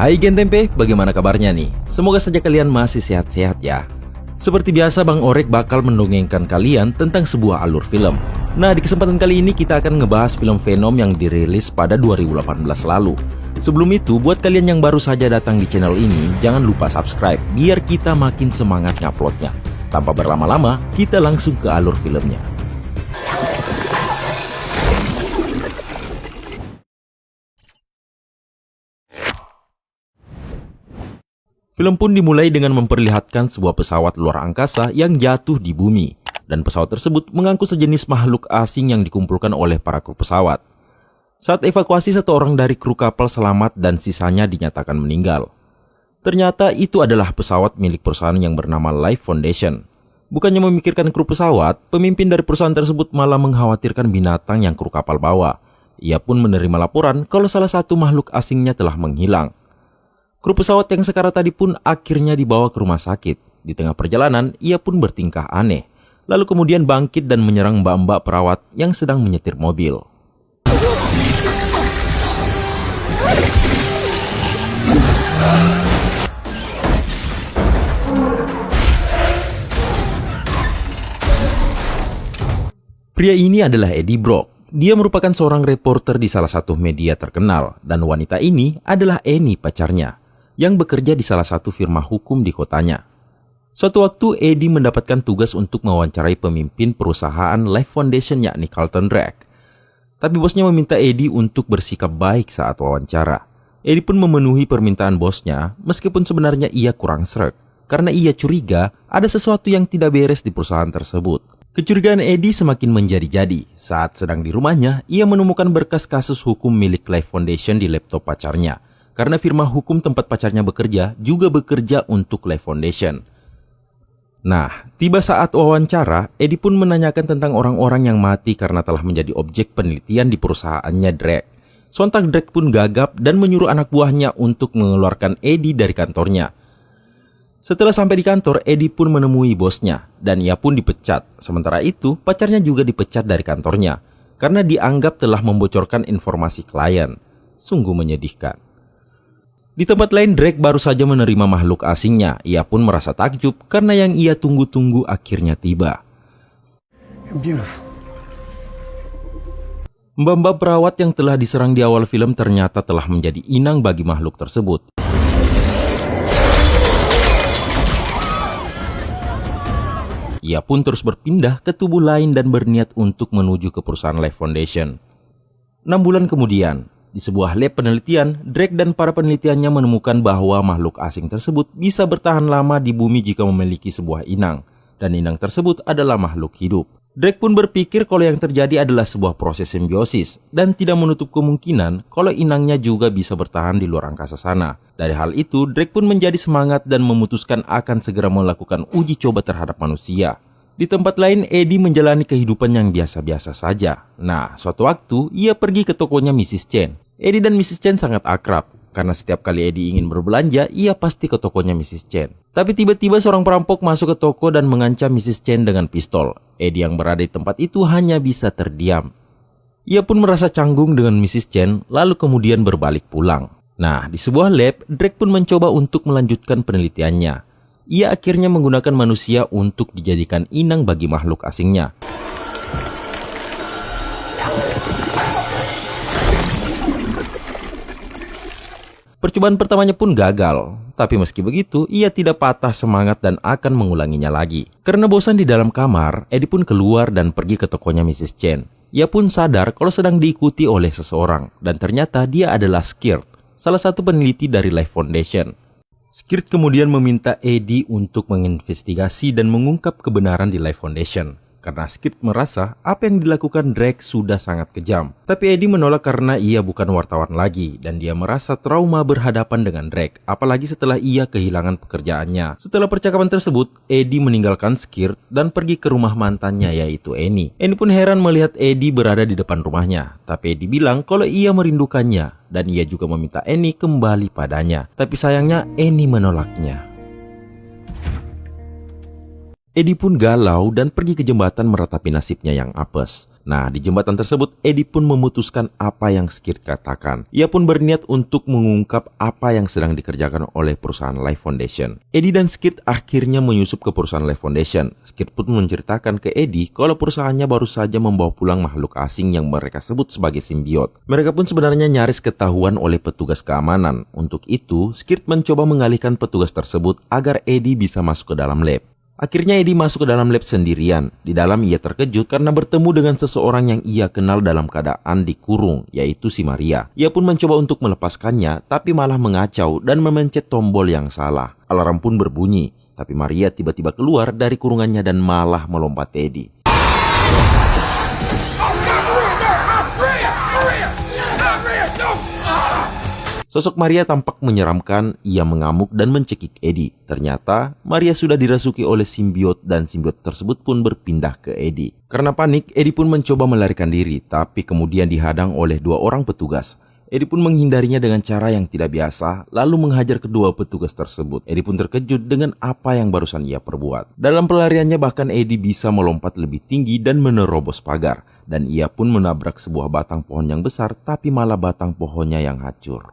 Hai Gen Tempe, bagaimana kabarnya nih? Semoga saja kalian masih sehat-sehat ya. Seperti biasa, Bang Orek bakal mendongengkan kalian tentang sebuah alur film. Nah, di kesempatan kali ini kita akan ngebahas film Venom yang dirilis pada 2018 lalu. Sebelum itu, buat kalian yang baru saja datang di channel ini, jangan lupa subscribe biar kita makin semangat nguploadnya. Tanpa berlama-lama, kita langsung ke alur filmnya. Film pun dimulai dengan memperlihatkan sebuah pesawat luar angkasa yang jatuh di bumi, dan pesawat tersebut mengangkut sejenis makhluk asing yang dikumpulkan oleh para kru pesawat. Saat evakuasi, satu orang dari kru kapal selamat dan sisanya dinyatakan meninggal. Ternyata itu adalah pesawat milik perusahaan yang bernama Life Foundation. Bukannya memikirkan kru pesawat, pemimpin dari perusahaan tersebut malah mengkhawatirkan binatang yang kru kapal bawa. Ia pun menerima laporan kalau salah satu makhluk asingnya telah menghilang. Kru pesawat yang sekarat tadi pun akhirnya dibawa ke rumah sakit. Di tengah perjalanan, ia pun bertingkah aneh. Lalu kemudian bangkit dan menyerang mbak-mbak perawat yang sedang menyetir mobil. Pria ini adalah Eddie Brock. Dia merupakan seorang reporter di salah satu media terkenal. Dan wanita ini adalah Annie, pacarnya, yang bekerja di salah satu firma hukum di kotanya. Suatu waktu, Eddie mendapatkan tugas untuk mewawancarai pemimpin perusahaan Life Foundation, yakni Carlton Drake. Tapi bosnya meminta Eddie untuk bersikap baik saat wawancara. Eddie pun memenuhi permintaan bosnya, meskipun sebenarnya ia kurang sreg, karena ia curiga ada sesuatu yang tidak beres di perusahaan tersebut. Kecurigaan Eddie semakin menjadi-jadi. Saat sedang di rumahnya, ia menemukan berkas kasus hukum milik Life Foundation di laptop pacarnya. Karena firma hukum tempat pacarnya bekerja juga bekerja untuk Life Foundation. Nah, tiba saat wawancara, Eddie pun menanyakan tentang orang-orang yang mati karena telah menjadi objek penelitian di perusahaannya Drake. Sontak Drake pun gagap dan menyuruh anak buahnya untuk mengeluarkan Eddie dari kantornya. Setelah sampai di kantor, Eddie pun menemui bosnya dan ia pun dipecat. Sementara itu, pacarnya juga dipecat dari kantornya karena dianggap telah membocorkan informasi klien. Sungguh menyedihkan. Di tempat lain, Drake baru saja menerima makhluk asingnya. Ia pun merasa takjub karena yang ia tunggu-tunggu akhirnya tiba. Mbak-mbak perawat yang telah diserang di awal film ternyata telah menjadi inang bagi makhluk tersebut. Ia pun terus berpindah ke tubuh lain dan berniat untuk menuju ke perusahaan Life Foundation. 6 bulan kemudian, di sebuah lab penelitian, Drake dan para penelitiannya menemukan bahwa makhluk asing tersebut bisa bertahan lama di bumi jika memiliki sebuah inang, dan inang tersebut adalah makhluk hidup. Drake pun berpikir kalau yang terjadi adalah sebuah proses simbiosis, dan tidak menutup kemungkinan kalau inangnya juga bisa bertahan di luar angkasa sana. Dari hal itu, Drake pun menjadi semangat dan memutuskan akan segera melakukan uji coba terhadap manusia. Di tempat lain, Eddie menjalani kehidupan yang biasa-biasa saja. Nah, suatu waktu, ia pergi ke tokonya Mrs. Chen. Eddie dan Mrs. Chen sangat akrab, karena setiap kali Eddie ingin berbelanja, ia pasti ke tokonya Mrs. Chen. Tapi tiba-tiba seorang perampok masuk ke toko dan mengancam Mrs. Chen dengan pistol. Eddie yang berada di tempat itu hanya bisa terdiam. Ia pun merasa canggung dengan Mrs. Chen, lalu kemudian berbalik pulang. Nah, di sebuah lab, Drake pun mencoba untuk melanjutkan penelitiannya. Ia akhirnya menggunakan manusia untuk dijadikan inang bagi makhluk asingnya. Percobaan pertamanya pun gagal, tapi meski begitu, ia tidak patah semangat dan akan mengulanginya lagi. Karena bosan di dalam kamar, Eddie pun keluar dan pergi ke tokonya Mrs. Chen. Ia pun sadar kalau sedang diikuti oleh seseorang, dan ternyata dia adalah Skirt, salah satu peneliti dari Life Foundation. Skirt kemudian meminta Eddie untuk menginvestigasi dan mengungkap kebenaran di Life Foundation. Karena Skirt merasa apa yang dilakukan Drake sudah sangat kejam. Tapi Eddie menolak karena ia bukan wartawan lagi dan dia merasa trauma berhadapan dengan Drake, apalagi setelah ia kehilangan pekerjaannya. Setelah percakapan tersebut, Eddie meninggalkan Skirt dan pergi ke rumah mantannya, yaitu Annie. Annie pun heran melihat Eddie berada di depan rumahnya, tapi Eddie bilang kalau ia merindukannya dan ia juga meminta Annie kembali padanya. Tapi sayangnya Annie menolaknya. Eddie pun galau dan pergi ke jembatan meratapi nasibnya yang apes. Nah, di jembatan tersebut, Eddie pun memutuskan apa yang Skirt katakan. Ia pun berniat untuk mengungkap apa yang sedang dikerjakan oleh perusahaan Life Foundation. Eddie dan Skirt akhirnya menyusup ke perusahaan Life Foundation. Skirt pun menceritakan ke Eddie kalau perusahaannya baru saja membawa pulang makhluk asing yang mereka sebut sebagai simbiot. Mereka pun sebenarnya nyaris ketahuan oleh petugas keamanan. Untuk itu, Skirt mencoba mengalihkan petugas tersebut agar Eddie bisa masuk ke dalam lab. Akhirnya Eddie masuk ke dalam lab sendirian. Di dalam ia terkejut karena bertemu dengan seseorang yang ia kenal dalam keadaan dikurung, yaitu si Maria. Ia pun mencoba untuk melepaskannya, tapi malah mengacau dan memencet tombol yang salah. Alarm pun berbunyi, tapi Maria tiba-tiba keluar dari kurungannya dan malah melompat Eddie. Sosok Maria tampak menyeramkan, ia mengamuk dan mencekik Eddie. Ternyata, Maria sudah dirasuki oleh simbiot dan simbiot tersebut pun berpindah ke Eddie. Karena panik, Eddie pun mencoba melarikan diri, tapi kemudian dihadang oleh 2 orang petugas. Eddie pun menghindarinya dengan cara yang tidak biasa, lalu menghajar kedua petugas tersebut. Eddie pun terkejut dengan apa yang barusan ia perbuat. Dalam pelariannya bahkan Eddie bisa melompat lebih tinggi dan menerobos pagar. Dan ia pun menabrak sebuah batang pohon yang besar, tapi malah batang pohonnya yang hancur.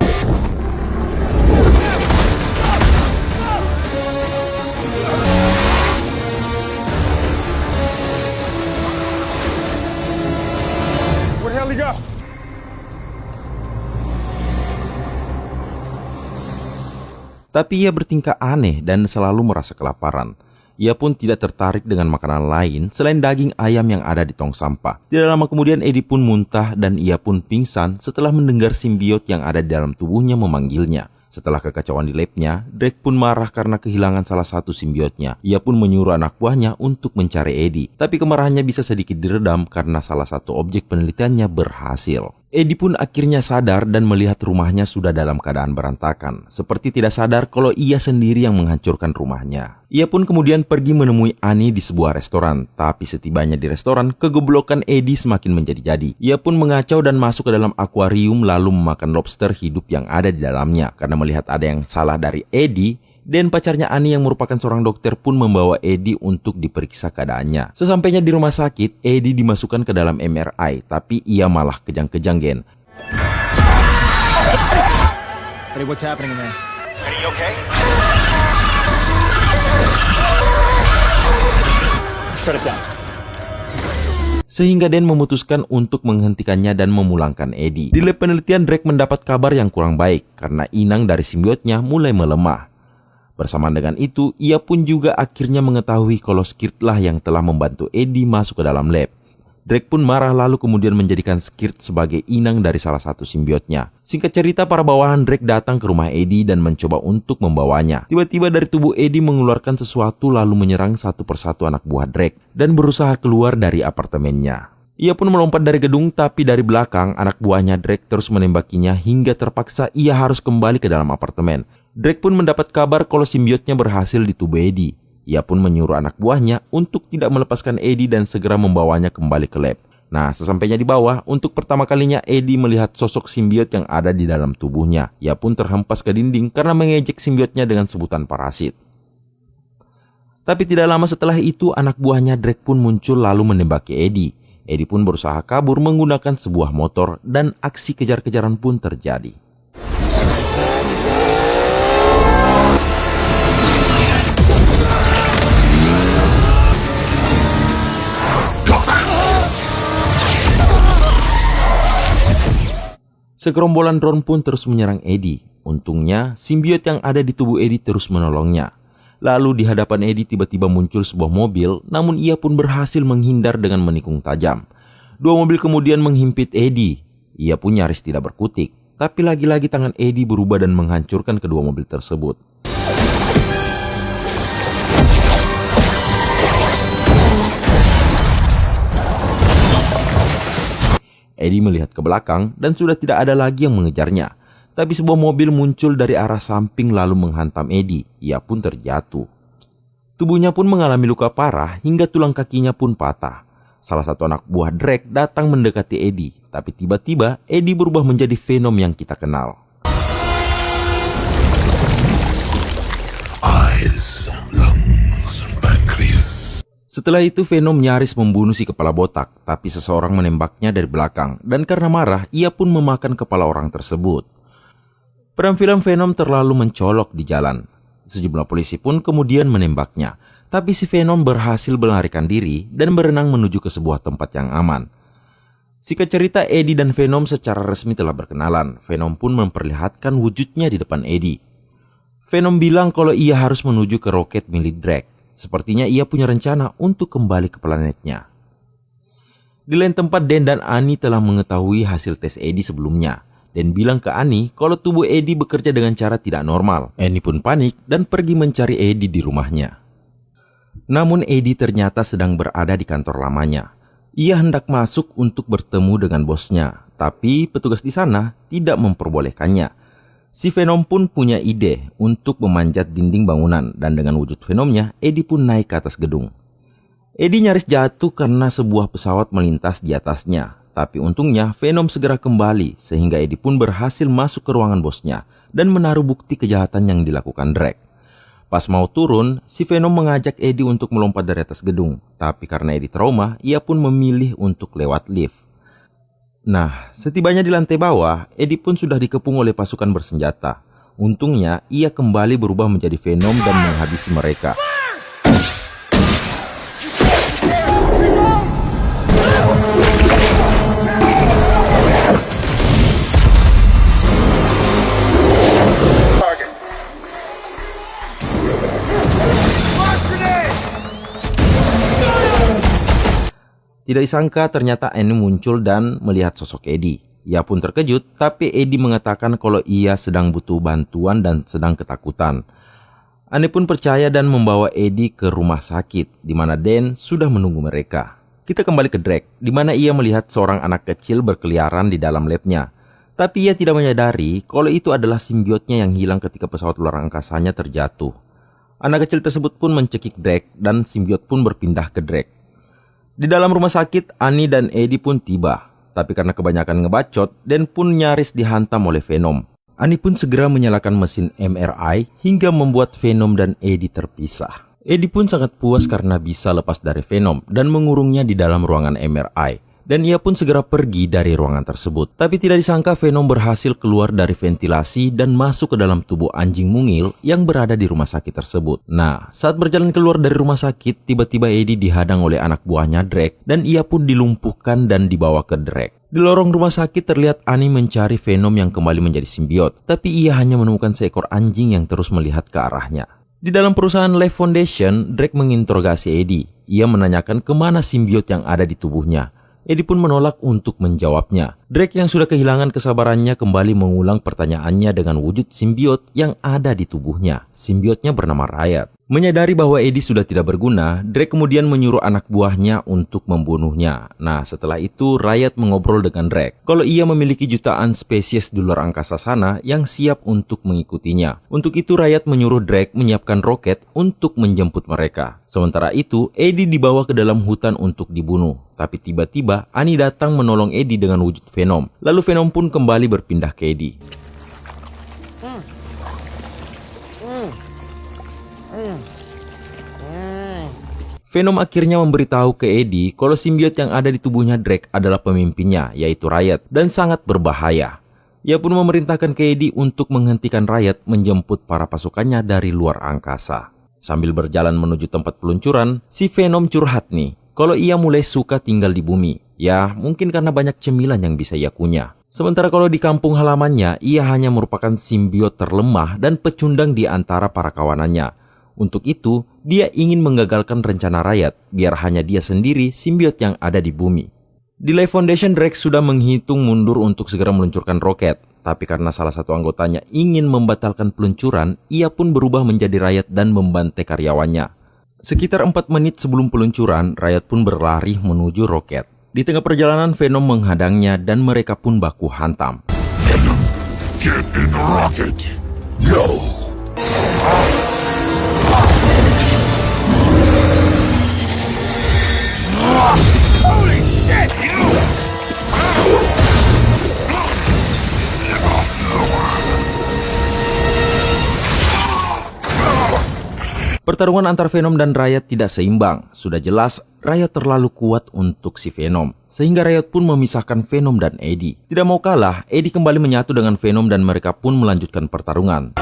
Where the hell he go? Tapi ia bertingkah aneh dan selalu merasa kelaparan. Ia pun tidak tertarik dengan makanan lain selain daging ayam yang ada di tong sampah. Tidak lama kemudian Eddie pun muntah dan ia pun pingsan setelah mendengar simbiot yang ada di dalam tubuhnya memanggilnya. Setelah kekacauan di labnya, Drake pun marah karena kehilangan salah satu simbiotnya. Ia pun menyuruh anak buahnya untuk mencari Eddie. Tapi kemarahannya bisa sedikit diredam karena salah satu objek penelitiannya berhasil. Eddie pun akhirnya sadar dan melihat rumahnya sudah dalam keadaan berantakan. Seperti tidak sadar kalau ia sendiri yang menghancurkan rumahnya. Ia pun kemudian pergi menemui Annie di sebuah restoran. Tapi setibanya di restoran, kegoblokan Eddie semakin menjadi-jadi. Ia pun mengacau dan masuk ke dalam akuarium lalu memakan lobster hidup yang ada di dalamnya. Karena melihat ada yang salah dari Eddie, dan pacarnya Annie yang merupakan seorang dokter pun membawa Eddie untuk diperiksa keadaannya. Sesampainya di rumah sakit, Eddie dimasukkan ke dalam MRI, tapi ia malah kejang-kejang, Gen. Hey, what's happening in there? Are you okay? Shut it down. Sehingga Dan memutuskan untuk menghentikannya dan memulangkan Eddie. Di lab penelitian, Drake mendapat kabar yang kurang baik karena inang dari simbiotnya mulai melemah. Bersamaan dengan itu, ia pun juga akhirnya mengetahui kalau Skirt lah yang telah membantu Eddie masuk ke dalam lab. Drake pun marah lalu kemudian menjadikan Skirt sebagai inang dari salah satu simbiotnya. Singkat cerita, para bawahan Drake datang ke rumah Eddie dan mencoba untuk membawanya. Tiba-tiba dari tubuh Eddie mengeluarkan sesuatu lalu menyerang satu persatu anak buah Drake dan berusaha keluar dari apartemennya. Ia pun melompat dari gedung, tapi dari belakang anak buahnya Drake terus menembakinya hingga terpaksa ia harus kembali ke dalam apartemen. Drake pun mendapat kabar kalau simbiotnya berhasil di tubuh Eddie. Ia pun menyuruh anak buahnya untuk tidak melepaskan Eddie dan segera membawanya kembali ke lab. Nah, sesampainya di bawah, untuk pertama kalinya Eddie melihat sosok simbiot yang ada di dalam tubuhnya. Ia pun terhempas ke dinding karena mengejek simbiotnya dengan sebutan parasit. Tapi tidak lama setelah itu, anak buahnya Drake pun muncul lalu menembaki Eddie. Eddie pun berusaha kabur menggunakan sebuah motor dan aksi kejar-kejaran pun terjadi. Segerombolan drone pun terus menyerang Eddie. Untungnya, simbiot yang ada di tubuh Eddie terus menolongnya. Lalu di hadapan Eddie tiba-tiba muncul sebuah mobil, namun ia pun berhasil menghindar dengan menikung tajam. 2 mobil kemudian menghimpit Eddie. Ia pun nyaris tidak berkutik, tapi lagi-lagi tangan Eddie berubah dan menghancurkan kedua mobil tersebut. Eddie melihat ke belakang dan sudah tidak ada lagi yang mengejarnya. Tapi sebuah mobil muncul dari arah samping lalu menghantam Eddie. Ia pun terjatuh. Tubuhnya pun mengalami luka parah hingga tulang kakinya pun patah. Salah satu anak buah Drake datang mendekati Eddie. Tapi tiba-tiba Eddie berubah menjadi Venom yang kita kenal. Eyes, lungs, pancreas. Setelah itu Venom nyaris membunuh si kepala botak, tapi seseorang menembaknya dari belakang dan karena marah ia pun memakan kepala orang tersebut. Penampilan Venom terlalu mencolok di jalan. Sejumlah polisi pun kemudian menembaknya, tapi si Venom berhasil melarikan diri dan berenang menuju ke sebuah tempat yang aman. Singkat cerita, Eddie dan Venom secara resmi telah berkenalan. Venom pun memperlihatkan wujudnya di depan Eddie. Venom bilang kalau ia harus menuju ke roket milik Drake. Sepertinya ia punya rencana untuk kembali ke planetnya. Di lain tempat, Dan dan Annie telah mengetahui hasil tes Eddie sebelumnya. Dan bilang ke Annie kalau tubuh Eddie bekerja dengan cara tidak normal. Annie pun panik dan pergi mencari Eddie di rumahnya. Namun Eddie ternyata sedang berada di kantor lamanya. Ia hendak masuk untuk bertemu dengan bosnya, tapi petugas di sana tidak memperbolehkannya. Si Venom pun punya ide untuk memanjat dinding bangunan dan dengan wujud Venomnya, Eddie pun naik ke atas gedung. Eddie nyaris jatuh karena sebuah pesawat melintas di atasnya. Tapi untungnya Venom segera kembali sehingga Eddie pun berhasil masuk ke ruangan bosnya dan menaruh bukti kejahatan yang dilakukan Drake. Pas mau turun, si Venom mengajak Eddie untuk melompat dari atas gedung. Tapi karena Eddie trauma, ia pun memilih untuk lewat lift. Nah, setibanya di lantai bawah, Eddie pun sudah dikepung oleh pasukan bersenjata. Untungnya, ia kembali berubah menjadi Venom dan menghabisi mereka. Tidak disangka ternyata Annie muncul dan melihat sosok Eddie. Ia pun terkejut, tapi Eddie mengatakan kalau ia sedang butuh bantuan dan sedang ketakutan. Annie pun percaya dan membawa Eddie ke rumah sakit, di mana Dan sudah menunggu mereka. Kita kembali ke Drake, di mana ia melihat seorang anak kecil berkeliaran di dalam labnya. Tapi ia tidak menyadari kalau itu adalah simbiotnya yang hilang ketika pesawat luar angkasanya terjatuh. Anak kecil tersebut pun mencekik Drake dan simbiot pun berpindah ke Drake. Di dalam rumah sakit, Annie dan Eddie pun tiba. Tapi karena kebanyakan ngebacot, Dan pun nyaris dihantam oleh Venom. Annie pun segera menyalakan mesin MRI hingga membuat Venom dan Eddie terpisah. Eddie pun sangat puas karena bisa lepas dari Venom dan mengurungnya di dalam ruangan MRI. Dan ia pun segera pergi dari ruangan tersebut. Tapi tidak disangka Venom berhasil keluar dari ventilasi dan masuk ke dalam tubuh anjing mungil yang berada di rumah sakit tersebut. Nah, saat berjalan keluar dari rumah sakit, tiba-tiba Eddie dihadang oleh anak buahnya Drake dan ia pun dilumpuhkan dan dibawa ke Drake. Di lorong rumah sakit terlihat Annie mencari Venom yang kembali menjadi simbiot, tapi ia hanya menemukan seekor anjing yang terus melihat ke arahnya. Di dalam perusahaan Life Foundation, Drake menginterogasi Eddie. Ia menanyakan kemana simbiot yang ada di tubuhnya. Eddie pun menolak untuk menjawabnya. Drake yang sudah kehilangan kesabarannya kembali mengulang pertanyaannya dengan wujud simbiot yang ada di tubuhnya. Simbiotnya bernama Riot. Menyadari bahwa Eddie sudah tidak berguna, Drake kemudian menyuruh anak buahnya untuk membunuhnya. Nah, setelah itu Riot mengobrol dengan Drake kalau ia memiliki jutaan spesies di luar angkasa sana yang siap untuk mengikutinya. Untuk itu Riot menyuruh Drake menyiapkan roket untuk menjemput mereka. Sementara itu, Eddie dibawa ke dalam hutan untuk dibunuh. Tapi tiba-tiba Annie datang menolong Eddie dengan wujud Venom. Lalu Venom pun kembali berpindah ke Eddie. Venom akhirnya memberitahu ke Eddie kalau simbiot yang ada di tubuhnya Drake adalah pemimpinnya, yaitu Riot, dan sangat berbahaya. Ia pun memerintahkan ke Eddie untuk menghentikan Riot menjemput para pasukannya dari luar angkasa. Sambil berjalan menuju tempat peluncuran, si Venom curhat nih, kalau ia mulai suka tinggal di bumi. Ya, mungkin karena banyak cemilan yang bisa ia kunyah. Sementara kalau di kampung halamannya, ia hanya merupakan simbiot terlemah dan pecundang di antara para kawanannya. Untuk itu, dia ingin menggagalkan rencana Riot, biar hanya dia sendiri simbiot yang ada di bumi. Di Life Foundation, Drake sudah menghitung mundur untuk segera meluncurkan roket. Tapi karena salah satu anggotanya ingin membatalkan peluncuran, ia pun berubah menjadi Riot dan membantai karyawannya. Sekitar 4 menit sebelum peluncuran, Riot pun berlari menuju roket. Di tengah perjalanan, Venom menghadangnya dan mereka pun baku hantam. Venom, get in the rocket. Go! Holy shit! Pertarungan antar Venom dan Riot tidak seimbang. Sudah jelas, Riot terlalu kuat untuk si Venom. Sehingga Riot pun memisahkan Venom dan Eddie. Tidak mau kalah, Eddie kembali menyatu dengan Venom dan mereka pun melanjutkan pertarungan.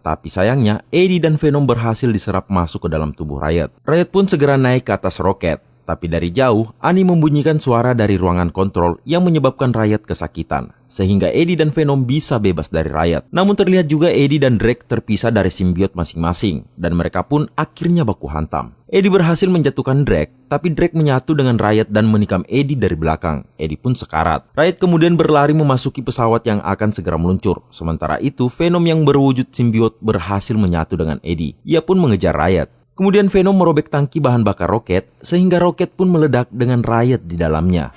Tapi sayangnya, Eddie dan Venom berhasil diserap masuk ke dalam tubuh Riot. Riot pun segera naik ke atas roket. Tapi dari jauh, Annie membunyikan suara dari ruangan kontrol yang menyebabkan Riot kesakitan. Sehingga Eddie dan Venom bisa bebas dari Riot. Namun terlihat juga Eddie dan Drake terpisah dari simbiot masing-masing. Dan mereka pun akhirnya baku hantam. Eddie berhasil menjatuhkan Drake, tapi Drake menyatu dengan Riot dan menikam Eddie dari belakang. Eddie pun sekarat. Riot kemudian berlari memasuki pesawat yang akan segera meluncur. Sementara itu, Venom yang berwujud simbiot berhasil menyatu dengan Eddie. Ia pun mengejar Riot. Kemudian Venom merobek tangki bahan bakar roket, sehingga roket pun meledak dengan Riot di dalamnya.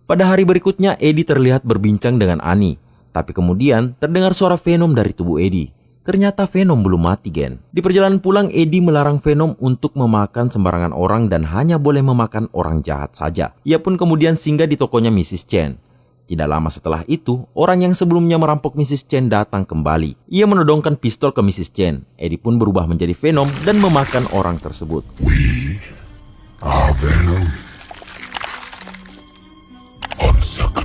Pada hari berikutnya, Eddie terlihat berbincang dengan Annie. Tapi kemudian terdengar suara Venom dari tubuh Eddie. Ternyata Venom belum mati, Gen. Di perjalanan pulang, Eddie melarang Venom untuk memakan sembarangan orang dan hanya boleh memakan orang jahat saja. Ia pun kemudian singgah di tokonya Mrs. Chen. Tidak lama setelah itu, orang yang sebelumnya merampok Mrs. Chen datang kembali. Ia menodongkan pistol ke Mrs. Chen. Eddie pun berubah menjadi Venom dan memakan orang tersebut. We are Venom. Unsubscribe.